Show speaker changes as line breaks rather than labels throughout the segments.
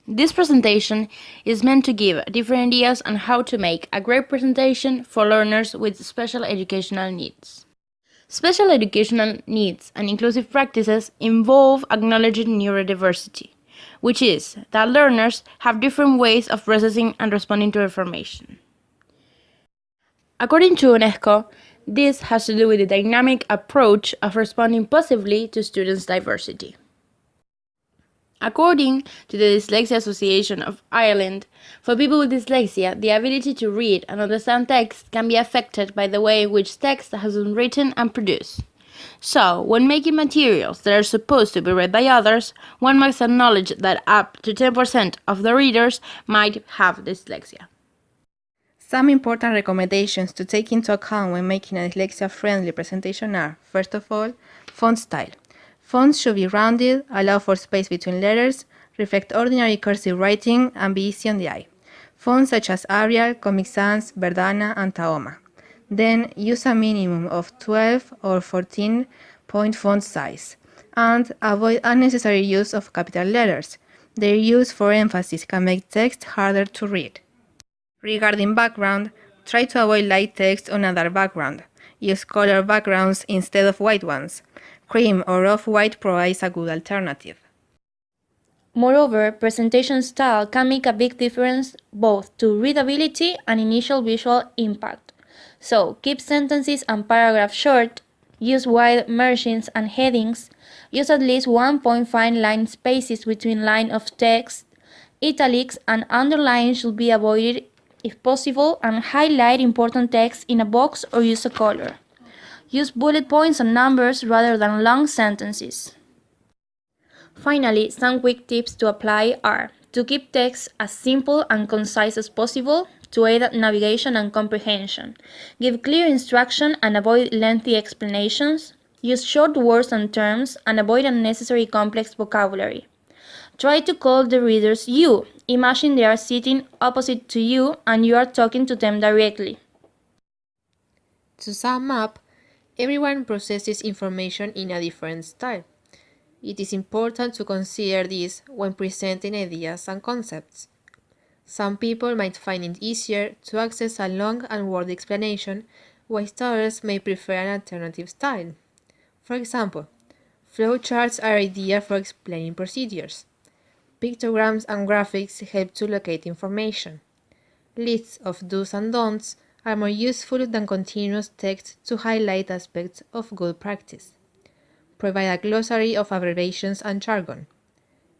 This presentation is meant to give different ideas on how to make a great presentation for learners with special educational needs. Special educational needs and inclusive practices involve acknowledging neurodiversity, which is that learners have different ways of processing and responding to information. According to UNESCO, this has to do with the dynamic approach of responding positively to students' diversity. According to the Dyslexia Association of Ireland, for people with dyslexia, the ability to read and understand text can be affected by the way in which text has been written and produced. So, when making materials that are supposed to be read by others, one must acknowledge that up to 10% of the readers might have dyslexia.
Some important recommendations to take into account when making a dyslexia-friendly presentation are, first of all, font style. Fonts should be rounded, allow for space between letters, reflect ordinary cursive writing, and be easy on the eye. Fonts such as Abril, Comic Sans, Verdana, and Tahoma. Then use a minimum of 12 or 14-point font size, and avoid unnecessary use of capital letters. Their use for emphasis can make text harder to read. Regarding background, try to avoid light text on a dark background. Use color backgrounds instead of white ones. Cream or off-white provides a good alternative.
Moreover, presentation style can make a big difference both to readability and initial visual impact. So, keep sentences and paragraphs short, use wide margins and headings, use at least 1.5 line spaces between lines of text, italics and underlines should be avoided if possible, and highlight important text in a box or use a color. Use bullet points and numbers rather than long sentences. Finally, some quick tips to apply are to keep text as simple and concise as possible to aid navigation and comprehension. Give clear instruction and avoid lengthy explanations. Use short words and terms and avoid unnecessary complex vocabulary. Try to call the readers you. Imagine they are sitting opposite to you and you are talking to them directly.
To sum up, everyone processes information in a different style. It is important to consider this when presenting ideas and concepts. Some people might find it easier to access a long and wordy explanation, whilst others may prefer an alternative style. For example, flowcharts are ideal for explaining procedures. Pictograms and graphics help to locate information. Lists of do's and don'ts are more useful than continuous text to highlight aspects of good practice. Provide a glossary of abbreviations and jargon.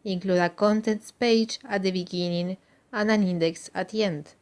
Include a contents page at the beginning and an index at the end.